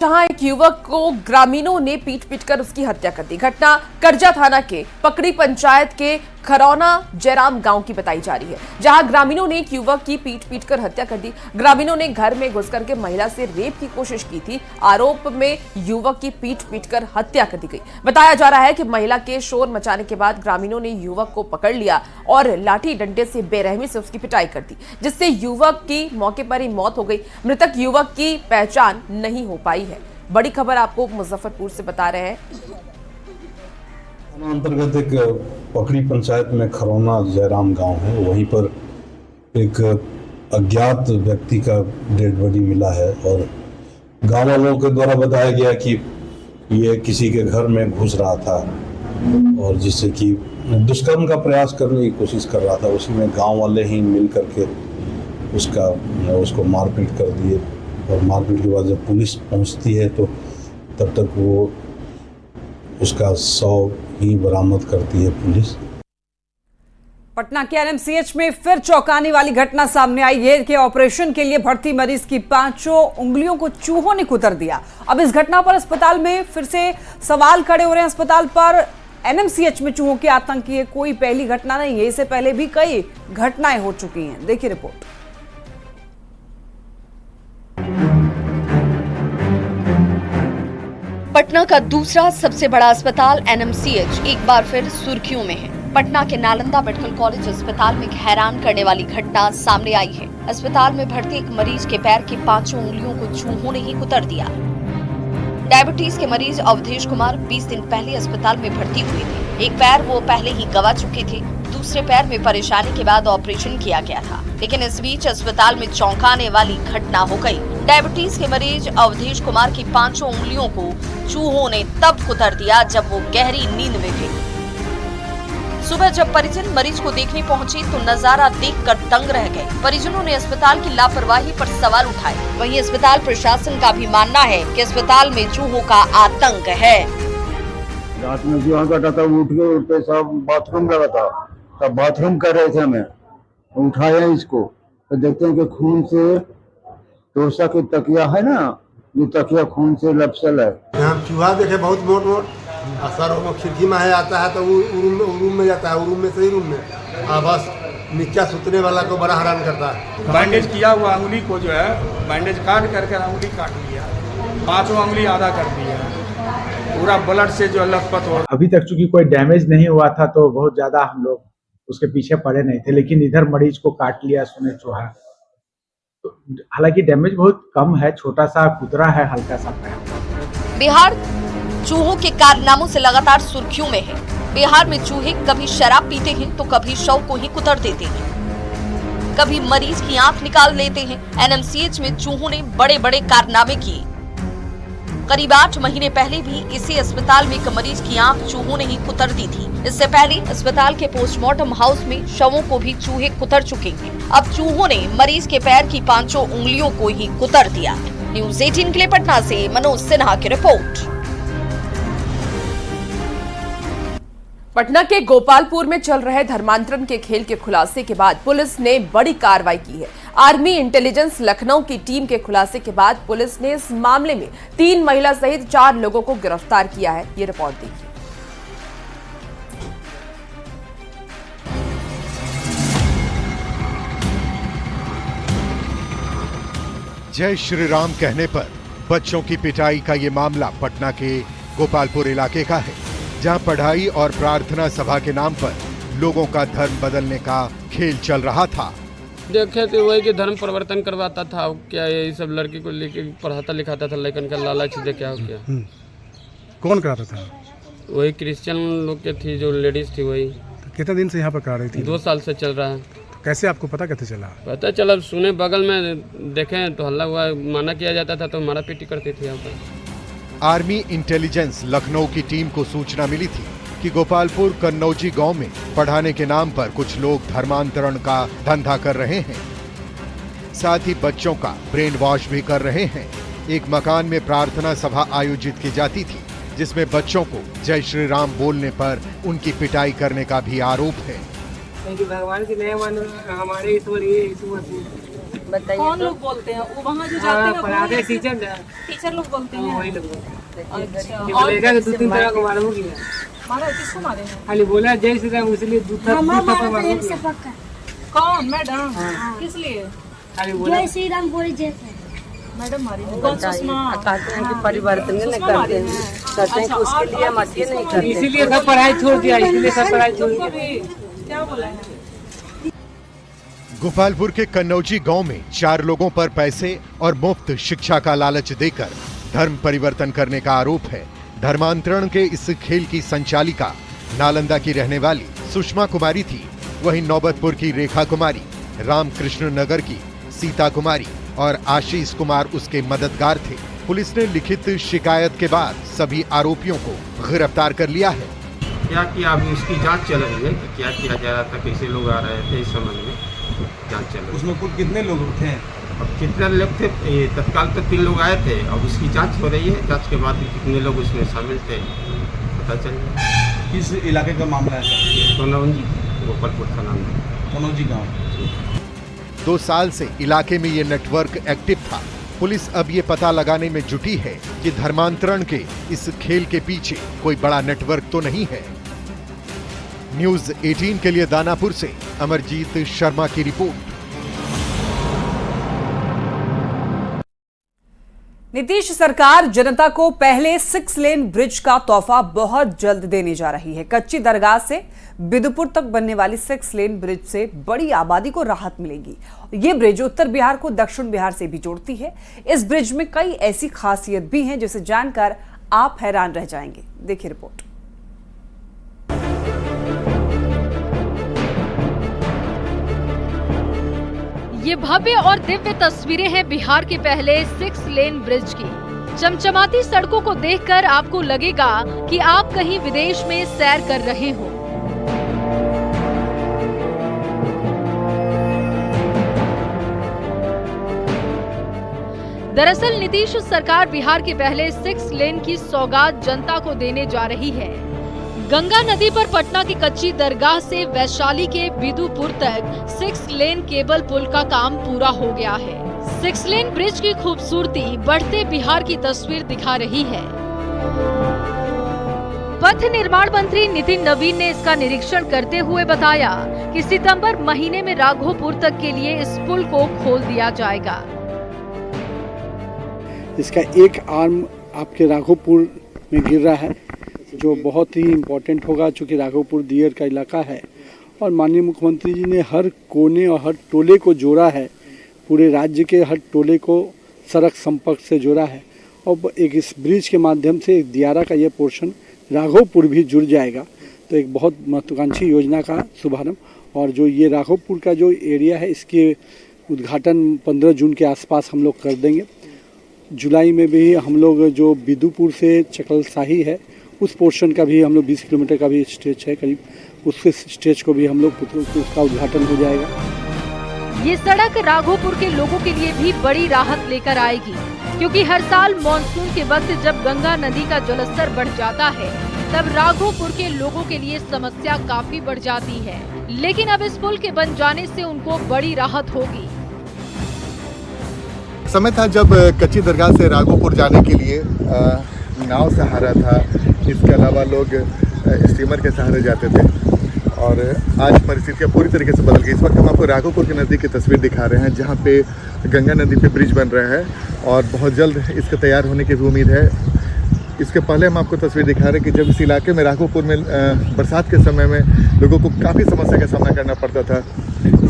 जहां एक युवक को ग्रामीणों ने पीट पीटकर उसकी हत्या कर दी। घटना करजा थाना के पकड़ी पंचायत के खरौना जयराम गांव की बताई जा रही है, जहां ग्रामीणों ने एक युवक की पीट पीटकर हत्या कर दी। ग्रामीणों ने घर में घुसकर के महिला से रेप की कोशिश की थी। आरोप में युवक की पीट पीटकर हत्या कर दी गई। बताया जा रहा है कि महिला के शोर मचाने के बाद ग्रामीणों ने युवक को पकड़ लिया और लाठी डंडे से बेरहमी से उसकी पिटाई कर दी, जिससे युवक की मौके पर ही मौत हो गई। मृतक युवक की पहचान नहीं हो पाई है। बड़ी खबर आपको मुजफ्फरपुर से बता रहे हैं। अंतर्गत एक पकड़ी पंचायत में खरौना जयराम गांव है, वहीं पर एक अज्ञात व्यक्ति का डेड बॉडी मिला है और गांव वालों के द्वारा बताया गया कि ये किसी के घर में घुस रहा था और जिससे कि दुष्कर्म का प्रयास करने की कोशिश कर रहा था। उसी में गांव वाले ही मिल करके उसको मारपीट कर दिए और मारपीट के बाद जब पुलिस पहुंचती है तो तब तक वो उसका शव ही बरामद करती है पुलिस। पटना के एनएमसीएच में फिर चौंकाने वाली घटना सामने आई है कि ऑपरेशन के लिए भर्ती मरीज की 5 उंगलियों को चूहों ने कुतर दिया। अब इस घटना पर अस्पताल में फिर से सवाल खड़े हो रहे हैं। अस्पताल पर एनएमसीएच में चूहों के आतंक की कोई पहली घटना नहीं है, इससे पहले भी कई घटनाएं हो चुकी हैं। देखिए रिपोर्ट। पटना का दूसरा सबसे बड़ा अस्पताल एनएमसीएच एक बार फिर सुर्खियों में है। पटना के नालंदा मेडिकल कॉलेज अस्पताल में एक हैरान करने वाली घटना सामने आई है। अस्पताल में भर्ती एक मरीज के पैर की 5 उंगलियों को चूहों ने ही कुतर दिया। डायबिटीज के मरीज अवधेश कुमार 20 दिन पहले अस्पताल में भर्ती हुए थे। एक पैर वो पहले ही गंवा चुके थे, दूसरे पैर में परेशानी के बाद ऑपरेशन किया गया था। लेकिन इस बीच अस्पताल में चौंकाने वाली घटना हो गई। डायबिटीज के मरीज अवधेश कुमार की 5 उंगलियों को चूहों ने तब कुतर दिया जब वो गहरी नींद में थे। सुबह जब परिजन मरीज को देखने पहुंचे तो नजारा देखकर दंग रह गए। परिजनों ने अस्पताल की लापरवाही पर सवाल उठाए। वहीं अस्पताल प्रशासन का भी मानना है कि अस्पताल में चूहों का आतंक है। रात में जो कटा था उठ के पेशाब बाथरूम लगा था, तब बाथरूम कर रहे थे, हमें उठाया इसको तो देखते हैं कि खून से तोशा की तकिया है ना, ये तकिया खून से लपसल है। हम चूहा देखे बहुत मोट मोट असर खिड़की में आता है तो वो रूम में जाता है, रूम में से ही रूम में बस नीचा सुतने वाला को बड़ा हैरान करता है। बैंडेज किया हुआ अंगुली को जो है बैंडेज काट करके अंगुली काट लिया, 5 अंगुली आधा कर दिया, पूरा ब्लड से जो लथपथ हो। अभी तक चूंकि कोई डैमेज नहीं हुआ था तो बहुत ज्यादा हम लोग उसके पीछे पड़े नहीं थे, लेकिन इधर मरीज को काट लिया सुने चूहा। तो हालांकि डैमेज बहुत कम है, छोटा सा कुतरा है, हल्का सा पैर। बिहार चूहों के कारनामों से लगातार सुर्खियों में है। बिहार में चूहे कभी शराब पीते हैं तो कभी शव को ही कुतर देते हैं, कभी मरीज की आंख निकाल लेते हैं। एनएमसीएच में चूहों ने बड़े बड़े कारनामे किए। करीब 8 महीने पहले भी इसी अस्पताल में एक मरीज की आंख चूहों ने ही कुतर दी थी। इससे पहले अस्पताल के पोस्टमार्टम हाउस में शवों को भी चूहे कुतर चुके हैं। अब चूहों ने मरीज के पैर की 5 उंगलियों को ही कुतर दिया। न्यूज़ 18 के लिए पटना से मनोज सिन्हा की रिपोर्ट। पटना के गोपालपुर में चल रहे धर्मांतरण के खेल के खुलासे के बाद पुलिस ने बड़ी कार्रवाई की है। आर्मी इंटेलिजेंस लखनऊ की टीम के खुलासे के बाद पुलिस ने इस मामले में 3 महिला सहित 4 लोगों को गिरफ्तार किया है। ये रिपोर्ट देखिए। जय श्री राम कहने पर बच्चों की पिटाई का ये मामला पटना के गोपालपुर इलाके का है, जहां पढ़ाई और प्रार्थना सभा के नाम पर लोगों का धर्म बदलने का खेल चल रहा था। देखे तो वही के धर्म परिवर्तन करवाता था, क्या यही सब लड़की को लेके पढ़ाता लिखाता था, लेकिन का लालच दे क्या हो गया। कौन कराता था? वही क्रिश्चियन लोग के थी, जो लेडीज थी वही। तो कितने दिन से यहाँ पर करा रही थी? 2 साल से चल रहा है। तो कैसे आपको पता कैसे चला? पता चला, सुने बगल में देखे तो हल्ला हुआ, माना किया जाता था तो हमारा पीटी करती थी यहाँ पर। आर्मी इंटेलिजेंस लखनऊ की टीम को सूचना मिली थी कि गोपालपुर कन्नौजी गांव में पढ़ाने के नाम पर कुछ लोग धर्मांतरण का धंधा कर रहे हैं, साथ ही बच्चों का ब्रेन वॉश भी कर रहे हैं। एक मकान में प्रार्थना सभा आयोजित की जाती थी, जिसमें बच्चों को जय श्री राम बोलने पर उनकी पिटाई करने का भी आरोप है। भगवान की नया हमारे ईश्वर ये बताइए। कौन लोग बोलते हैं? वो वहाँ जो जाते हैं टीचर लोग बोलते हैं। वही लोग अच्छा, और दो तीन तरह को मारा किसको मारे हैं? खाली बोला जय श्री राम इसलिए कौन मैडम? किस लिए? जय श्री राम बोले जय मैडम मारी कौन? सुषमा कहते हैं कि परिवर्तन नहीं करते हैं, कहते हैं कि उसके लिए हम अच्छे नहीं करते, इसीलिए सब पढ़ाई छोड़ दिया, इसलिए सब पढ़ाई छोड़ दिया। क्या बोला है? गोपालपुर के कन्नौजी गांव में 4 लोगों पर पैसे और मुफ्त शिक्षा का लालच देकर धर्म परिवर्तन करने का आरोप है। धर्मांतरण के इस खेल की संचालिका नालंदा की रहने वाली सुषमा कुमारी थी। वहीं नौबतपुर की रेखा कुमारी, रामकृष्ण नगर की सीता कुमारी और आशीष कुमार उसके मददगार थे। पुलिस ने लिखित शिकायत के बाद सभी आरोपियों को गिरफ्तार कर लिया है। क्या किया अभी उसकी जांच चल रही है कि क्या किया जा रहा था, कैसे लोग आ रहे थे, इस संबंध में जांच चल रही है। उसमें कुल कितने लोग थे? अब कितने लोग थे? तत्काल तो 3 लोग आए थे। अब उसकी जांच हो रही है, जांच के बाद कितने लोग उसमें शामिल थे पता चलेगा। किस इलाके का मामला है सर? कन्नौजी, गोपालपुर थाना में कन्नौजी गाँव। 2 साल से इलाके में ये नेटवर्क एक्टिव था। पुलिस अब ये पता लगाने में जुटी है कि धर्मांतरण के इस खेल के पीछे कोई बड़ा नेटवर्क तो नहीं है। न्यूज़ 18 के लिए दानापुर से अमरजीत शर्मा की रिपोर्ट। नीतीश सरकार जनता को पहले 6 लेन ब्रिज का तोहफा बहुत जल्द देने जा रही है। कच्ची दरगाह से बिदुपुर तक बनने वाली 6 लेन ब्रिज से बड़ी आबादी को राहत मिलेगी। ये ब्रिज उत्तर बिहार को दक्षिण बिहार से भी जोड़ती है। इस ब्रिज में कई ऐसी खासियत भी हैं जिसे जानकर आप हैरान रह जाएंगे। देखिए रिपोर्ट। ये भव्य और दिव्य तस्वीरें हैं बिहार के पहले 6 लेन ब्रिज की। चमचमाती सड़कों को देखकर आपको लगेगा कि आप कहीं विदेश में सैर कर रहे हो। दरअसल नीतीश सरकार बिहार के पहले 6 लेन की सौगात जनता को देने जा रही है। गंगा नदी पर पटना की कच्ची दरगाह से वैशाली के बिदुपुर तक 6 लेन केबल पुल का काम पूरा हो गया है। 6 लेन ब्रिज की खूबसूरती बढ़ते बिहार की तस्वीर दिखा रही है। पथ निर्माण मंत्री नितिन नवीन ने इसका निरीक्षण करते हुए बताया कि सितंबर महीने में राघोपुर तक के लिए इस पुल को खोल दिया जाएगा। इसका एक आर्म आपके राघोपुर में गिर रहा है, जो बहुत ही इम्पोर्टेंट होगा, चूँकि राघोपुर दियर का इलाका है और माननीय मुख्यमंत्री जी ने हर कोने और हर टोले को जोड़ा है। पूरे राज्य के हर टोले को सड़क संपर्क से जोड़ा है और एक इस ब्रिज के माध्यम से एक दियारा का ये पोर्शन राघोपुर भी जुड़ जाएगा। तो एक बहुत महत्वाकांक्षी योजना का शुभारंभ, और जो ये राघोपुर का जो एरिया है इसके उद्घाटन 15 जून के आसपास हम लोग कर देंगे। जुलाई में भी हम लोग जो बिदुपुर से चकलसाही है उस पोर्शन का भी हम लोग 20 किलोमीटर का भी स्ट्रेच है करीब, उसके स्ट्रेच को भी हम लोग उसका उद्घाटन हो जाएगा। ये सड़क राघोपुर के लोगों के लिए भी बड़ी राहत लेकर आएगी, क्योंकि हर साल मॉनसून के वक्त जब गंगा नदी का जलस्तर बढ़ जाता है तब राघोपुर के लोगों के लिए समस्या काफी बढ़ जाती है। लेकिन अब इस पुल के बन जाने से उनको बड़ी राहत होगी। समय था जब कच्ची दरगाह से राघोपुर जाने के लिए नाव सहारा था, इसके अलावा लोग स्टीमर के सहारे जाते थे और आज परिस्थितियाँ पूरी तरीके से बदल गई। इस वक्त हम आपको राघोपुर के नज़दीक की तस्वीर दिखा रहे हैं, जहाँ पे गंगा नदी पे ब्रिज बन रहा है और बहुत जल्द इसके तैयार होने की भी उम्मीद है। इसके पहले हम आपको तस्वीर दिखा रहे हैं कि जब इस इलाके में राघोपुर में बरसात के समय में लोगों को काफ़ी समस्या का सामना करना पड़ता था।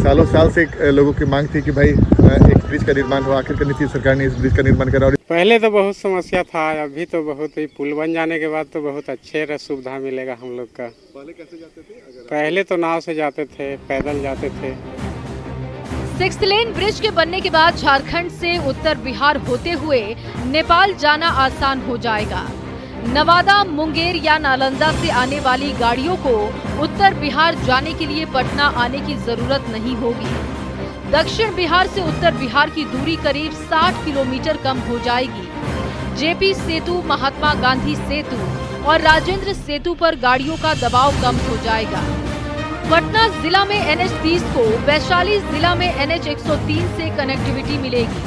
सालों साल से लोगों की मांग थी कि भाई एक ब्रिज का निर्माण हो। आखिरकार नीतीश सरकार ने इस ब्रिज का निर्माण करा। पहले तो बहुत समस्या था, अभी तो बहुत ही पुल बन जाने के बाद तो बहुत अच्छे सुविधा मिलेगा हम लोग का। पहले कैसे जाते थे? पहले तो नाव से जाते थे, पैदल जाते थे। 6 लेन ब्रिज के बनने के बाद झारखंड से उत्तर बिहार होते हुए नेपाल जाना आसान हो जाएगा। नवादा, मुंगेर या नालंदा से आने वाली गाड़ियों को उत्तर बिहार जाने के लिए पटना आने की जरूरत नहीं होगी। दक्षिण बिहार से उत्तर बिहार की दूरी करीब 60 किलोमीटर कम हो जाएगी। जेपी सेतु, महात्मा गांधी सेतु और राजेंद्र सेतु पर गाड़ियों का दबाव कम हो जाएगा। पटना जिला में NH-30 को वैशाली जिला में NH-103 से कनेक्टिविटी मिलेगी।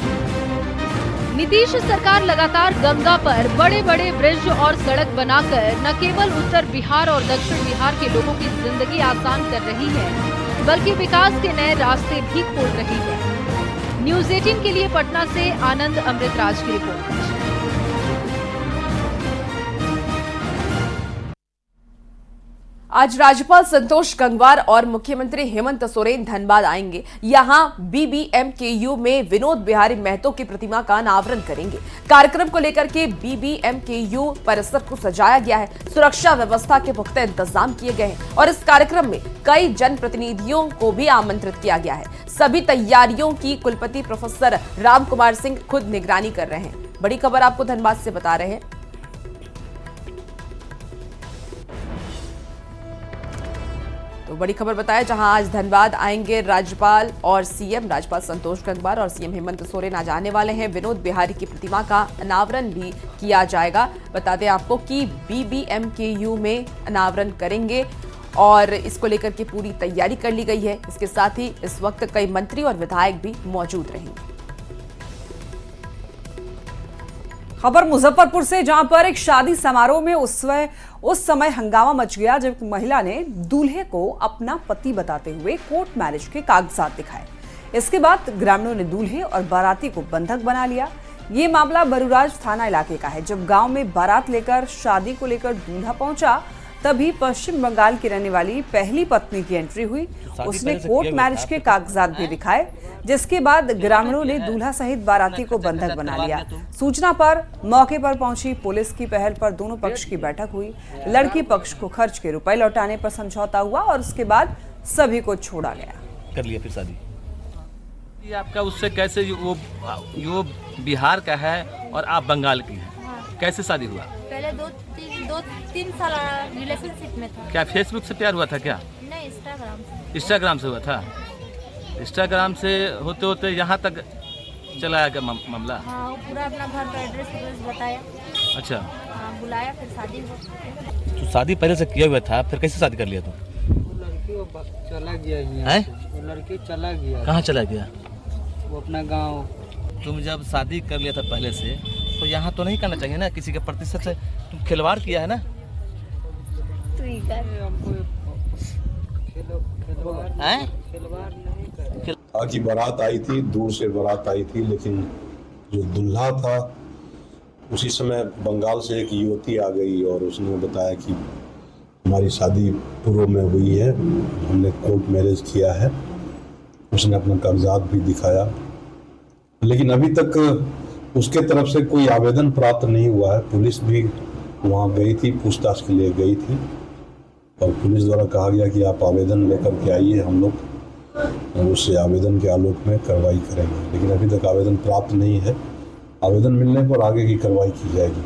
नीतीश सरकार लगातार गंगा पर बड़े बड़े ब्रिज और सड़क बनाकर न केवल उत्तर बिहार और दक्षिण बिहार के लोगों की जिंदगी आसान कर रही है, बल्कि विकास के नए रास्ते भी खोल रही है। न्यूज़ 18 के लिए पटना से आनंद अमृतराज की रिपोर्ट। आज राज्यपाल संतोष गंगवार और मुख्यमंत्री हेमंत सोरेन धनबाद आएंगे। यहां BBMKU में विनोद बिहारी महतो की प्रतिमा का अनावरण करेंगे। कार्यक्रम को लेकर के BBMKU परिसर को सजाया गया है। सुरक्षा व्यवस्था के पुख्ता इंतजाम किए गए हैं और इस कार्यक्रम में कई जनप्रतिनिधियों को भी आमंत्रित किया गया है। सभी तैयारियों की कुलपति प्रोफेसर राम कुमार सिंह खुद निगरानी कर रहे हैं। बड़ी खबर आपको धनबाद से बता रहे हैं। तो बड़ी खबर बताया, जहां आज धनबाद आएंगे राज्यपाल और सीएम। राज्यपाल संतोष गंगवार और सीएम हेमंत सोरेन आज आने वाले हैं। विनोद बिहारी की प्रतिमा का अनावरण भी किया जाएगा। बता दें आपको कि BBMKU में अनावरण करेंगे और इसको लेकर के पूरी तैयारी कर ली गई है। इसके साथ ही इस वक्त कई मंत्री और विधायक भी मौजूद रहेंगे। खबर मुजफ्फरपुर से, जहां पर एक शादी समारोह में उस समय हंगामा मच गया जब महिला ने दूल्हे को अपना पति बताते हुए कोर्ट मैरिज के कागजात दिखाए। इसके बाद ग्रामीणों ने दूल्हे और बाराती को बंधक बना लिया। ये मामला बरूराज थाना इलाके का है। जब गांव में बारात लेकर शादी को लेकर दूल्हा पहुंचा, तभी पश्चिम बंगाल की रहने वाली पहली पत्नी की एंट्री हुई। उसने कोर्ट मैरिज के कागजात भी दिखाए, जिसके बाद ग्रामीणों ने दूल्हा सहित बाराती को बंधक बना लिया। सूचना पर मौके पर पहुंची पुलिस की पहल पर दोनों पक्ष की बैठक हुई। लड़की पक्ष को खर्च के रुपए लौटाने पर समझौता हुआ और उसके बाद सभी को छोड़ा गया। कर लिया फिर शादी। आपका उससे कैसे वो बिहार का है और आप बंगाल की हैं, कैसे शादी हुआ? पहले दो तीन साल रिलेशनशिप में था। क्या फेसबुक से प्यार हुआ था क्या? नहीं, इंस्टाग्राम से हुआ था। इंस्टाग्राम से होते होते यहाँ तक चला आया मामला? हाँ, वो पूरा अपना घर का एड्रेस बताया। अच्छा, हाँ, बुलाया, फिर शादी हुआ। तो शादी पहले से किया हुआ था, फिर कैसे शादी कर लिया तुम? लड़की चला गया है। वो लड़की चला गया। कहाँ चला गया? वो अपना गाँव। तुम जब शादी कर लिया था पहले से, तो यहाँ तो नहीं करना चाहिए ना, किसी के प्रतिशत से तुम खिलवाड़ किया है ना। की बारात आई थी, दूर से बारात आई थी, लेकिन जो दूल्हा था उसी समय बंगाल से एक युवती आ गई और उसने बताया कि हमारी शादी पूर्व में हुई है, हमने कोर्ट मैरिज किया है। उसने अपना कागजात भी दिखाया, लेकिन अभी तक उसके तरफ से कोई आवेदन प्राप्त नहीं हुआ है। पुलिस भी वहाँ गई थी, पूछताछ के लिए गई थी और पुलिस द्वारा कहा गया कि आप आवेदन लेकर के आइए, हम लोग उस आवेदन के आलोक में कार्रवाई करेंगे। लेकिन अभी तक आवेदन प्राप्त नहीं है। आवेदन मिलने पर आगे की कार्रवाई की जाएगी।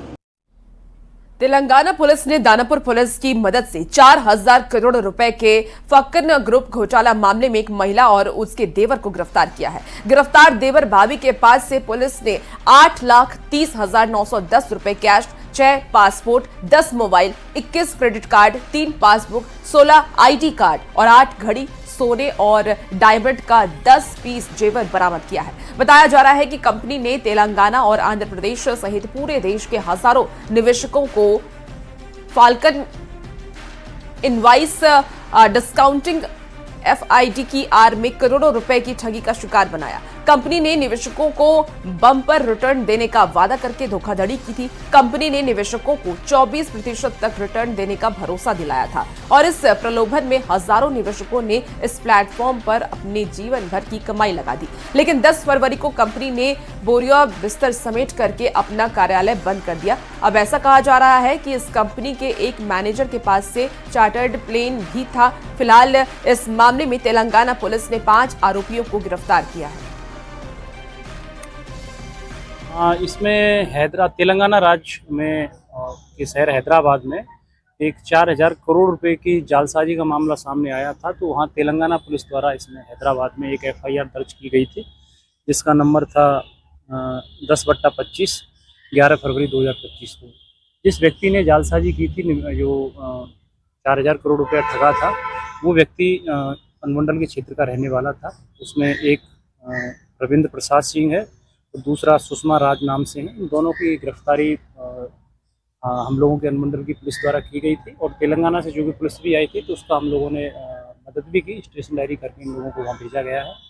तेलंगाना पुलिस ने दानापुर पुलिस की मदद से 4000 करोड़ रुपए के फक्कन ग्रुप घोटाला मामले में एक महिला और उसके देवर को गिरफ्तार किया है। गिरफ्तार देवर भाभी के पास से पुलिस ने 8,30,910 रुपए cash, 6 passport, 10 mobile, 21 credit card, 3 passbook, 16 ID card और 8 घड़ी सोने और डायमंड का 10 पीस जेवर बरामद किया है। बताया जा रहा है कि कंपनी ने तेलंगाना और आंध्र प्रदेश सहित पूरे देश के हजारों निवेशकों को फाल्कन इनवाइस डिस्काउंटिंग FID की आड़ में करोड़ों रुपए की ठगी का शिकार बनाया। कंपनी ने निवेशकों को बम्पर रिटर्न देने का वादा करके धोखाधड़ी की थी। कंपनी ने निवेशकों को 24% तक रिटर्न देने का भरोसा दिलाया था और इस प्रलोभन में हजारों निवेशकों ने इस प्लेटफॉर्म पर अपने जीवन भर की कमाई लगा दी। लेकिन 10 फरवरी को कंपनी ने बोरिया बिस्तर समेट करके अपना कार्यालय बंद कर दिया। अब ऐसा कहा जा रहा है कि इस कंपनी के एक मैनेजर के पास से चार्टर्ड प्लेन भी था। फिलहाल इस मामले में तेलंगाना पुलिस ने 5 आरोपियों को गिरफ्तार किया है। इसमें तेलंगाना राज्य में के शहर हैदराबाद में एक 4000 करोड़ रुपए की जालसाजी का मामला सामने आया था। तो वहाँ तेलंगाना पुलिस द्वारा इसमें हैदराबाद में एक FIR दर्ज की गई थी, जिसका नंबर था 10/25 11 फरवरी 2025 को। जिस व्यक्ति ने जालसाजी की थी, जो 4000 करोड़ रुपया ठगा था, वो व्यक्ति अनुमंडल के क्षेत्र का रहने वाला था। उसमें एक रविंद्र प्रसाद सिंह है और दूसरा सुषमा राज नाम से है। इन दोनों की गिरफ्तारी हम लोगों के अनुमंडल की पुलिस द्वारा की गई थी और तेलंगाना से जो कि पुलिस भी आई थी तो उसका हम लोगों ने मदद भी की। स्टेशन डायरी करके इन लोगों को वहाँ भेजा गया है।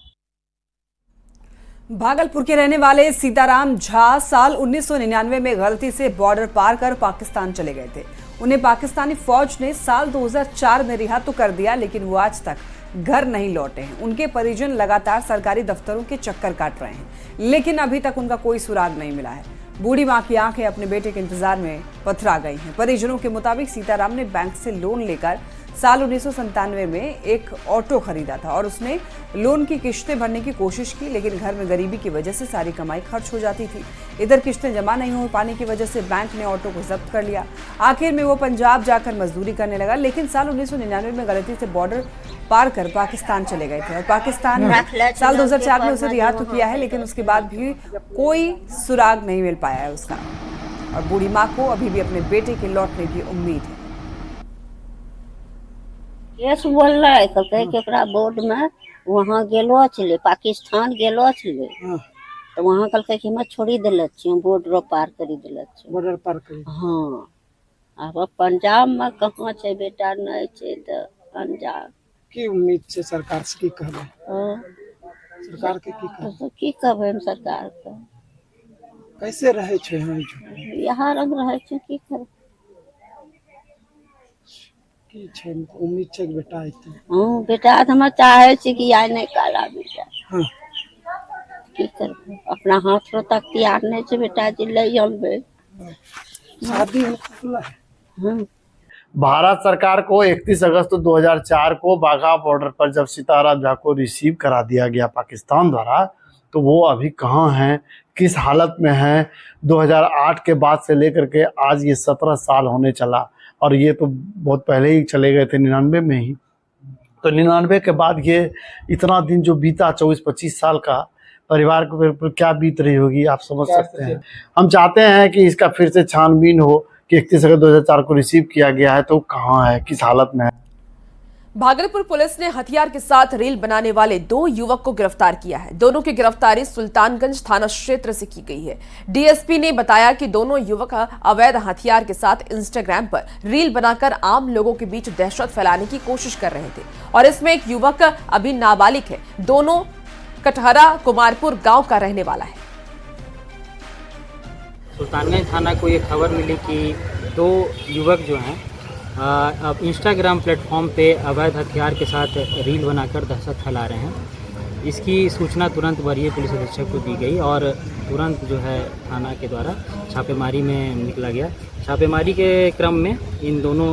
भागलपुर के रहने वाले सीताराम झा साल 1999 में गलती से बॉर्डर पार कर पाकिस्तान चले गए थे। उन्हें पाकिस्तानी फौज ने साल 2004 में रिहा तो कर दिया, लेकिन वो आज तक घर नहीं लौटे हैं। उनके परिजन लगातार सरकारी दफ्तरों के चक्कर काट रहे हैं, लेकिन अभी तक उनका कोई सुराग नहीं मिला है। बूढ़ी मां की आंखें अपने बेटे के इंतजार में पथरा गई हैं। परिजनों के मुताबिक सीताराम ने बैंक से लोन लेकर साल 1997 में एक ऑटो खरीदा था और उसने लोन की किश्तें भरने की कोशिश की, लेकिन घर में गरीबी की वजह से सारी कमाई खर्च हो जाती थी। इधर किश्तें जमा नहीं हो पाने की वजह से बैंक ने ऑटो को जब्त कर लिया। आखिर में वो पंजाब जाकर मजदूरी करने लगा, लेकिन साल 1999 में गलती से बॉर्डर पार कर पाकिस्तान चले गए थे और पाकिस्तान ने साल 2004 में उसे रिहा तो किया है, लेकिन उसके बाद भी कोई सुराग नहीं मिल पाया है उसका। और बूढ़ी माँ को अभी भी अपने बेटे के लौटने की उम्मीद है। केस बोल रहा है केकरा बोर्ड में वहाँ गेलो छे, पाकिस्तान गेलो छे तो वहाँ कल कि हम छोड़ी दिल बॉर्डर पार करी दिल बॉर्डर पार करी। हाँ अब पंजाब में कहाँ छे बेटा नहीं छे तो पंजाब की उम्मीद से सरकार से की कहबे? सरकार के की कहबे हम सरकार के? कैसे रहे छे यहाँ रंग रहे छे की करे की छे उम्मीद छे बेटा आइते। हां बेटा हम चाहे छी कि आइ नहीं काला बेटा। हां की करबे अपना हाथ रो तक तैयार नहीं छे बेटा जी ले आबे शादी होला है। हां भारत सरकार को 31 अगस्त 2004 को बाघा बॉर्डर पर जब सीताराम झा को रिसीव करा दिया गया पाकिस्तान द्वारा, तो वो अभी कहाँ हैं, किस हालत में हैं। 2008 के बाद से लेकर के आज ये 17 साल होने चला और ये तो बहुत पहले ही चले गए थे 99 में ही। तो 99 के बाद ये इतना दिन जो बीता 24-25 साल का परिवार के ऊपर क्या बीत रही होगी आप समझ सकते हैं। हम चाहते हैं कि इसका फिर से छानबीन हो कि 31 अगस्त 2004 को रिसीव किया गया है तो कहाँ है, किस हालत में है। भागलपुर पुलिस ने हथियार के साथ रील बनाने वाले 2 युवक को गिरफ्तार किया है। दोनों की गिरफ्तारी सुल्तानगंज थाना क्षेत्र से की गई है। डीएसपी ने बताया कि दोनों युवक अवैध हथियार के साथ इंस्टाग्राम पर रील बनाकर आम लोगों के बीच दहशत फैलाने की कोशिश कर रहे थे और इसमें एक युवक अभी नाबालिग है। दोनों कटहरा कुमारपुर गांव का रहने वाला है। सुल्तानगंज थाना को ये खबर मिली कि 2 युवक जो हैं अब इंस्टाग्राम प्लेटफॉर्म पे अवैध हथियार के साथ रील बनाकर दहशत फैला रहे हैं। इसकी सूचना तुरंत वरीय पुलिस अधीक्षक को दी गई और तुरंत जो है थाना के द्वारा छापेमारी में निकला गया। छापेमारी के क्रम में इन दोनों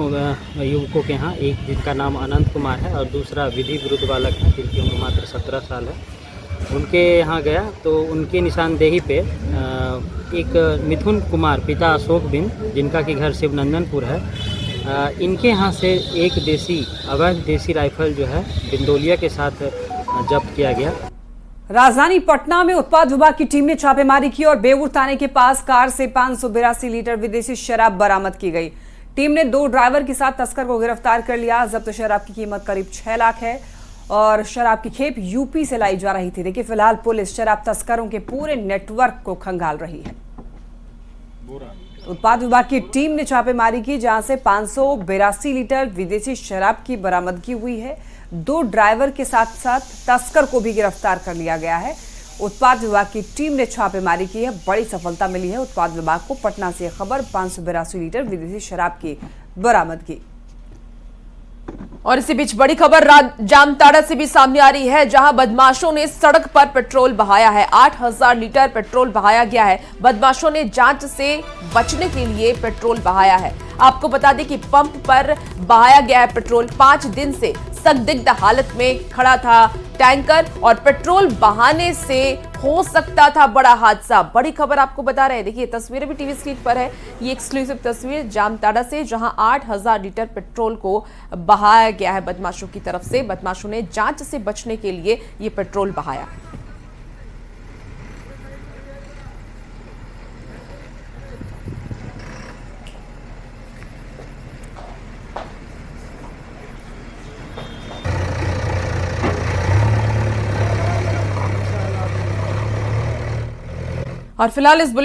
युवकों के यहाँ एक जिनका नाम अनंत कुमार है और दूसरा विधि विरुद्ध बालक है जिनकी उम्र मात्र 17 साल है, उनके यहाँ गया तो उनके निशानदेही पे एक मिथुन कुमार पिता अशोक बिन जिनका कि घर शिवनंदनपुर है, इनके यहाँ से एक अवैध देसी राइफल जो है बिंदोलिया के साथ जब्त किया गया। राजधानी पटना में उत्पाद विभाग की टीम ने छापेमारी की और बेऊर थाने के पास कार से 582 लीटर विदेशी शराब बरामद की गई। टीम ने 2 ड्राइवर के साथ तस्कर को गिरफ्तार कर लिया। जब्त शराब की कीमत करीब 6 लाख है और शराब की खेप यूपी से लाई जा रही थी। देखिए फिलहाल पुलिस शराब तस्करों के पूरे नेटवर्क को खंगाल रही है। उत्पाद विभाग की टीम ने छापेमारी की जहां से 582 लीटर विदेशी शराब की बरामदगी हुई है। 2 ड्राइवर के साथ साथ तस्कर को भी गिरफ्तार कर लिया गया है। उत्पाद विभाग की टीम ने छापेमारी की है, बड़ी सफलता मिली है उत्पाद विभाग को। पटना से खबर 582 लीटर विदेशी शराब की बरामदगी। और इसी बीच बड़ी खबर जामताड़ा से भी सामने आ रही है जहां बदमाशों ने सड़क पर पेट्रोल बहाया है। 8000 लीटर पेट्रोल बहाया गया है। बदमाशों ने जांच से बचने के लिए पेट्रोल बहाया है। आपको बता दें कि पंप पर बहाया गया है पेट्रोल। 5 दिन से संदिग्ध हालत में खड़ा था टैंकर और पेट्रोल बहाने से हो सकता था बड़ा हादसा। बड़ी खबर आपको बता रहे हैं, देखिए तस्वीरें भी टीवी स्क्रीन पर है। ये एक्सक्लूसिव तस्वीर जामताड़ा से जहां 8000 लीटर पेट्रोल को बहाया गया है बदमाशों की तरफ से। बदमाशों ने जांच से बचने के लिए ये पेट्रोल बहाया। और फिलहाल इस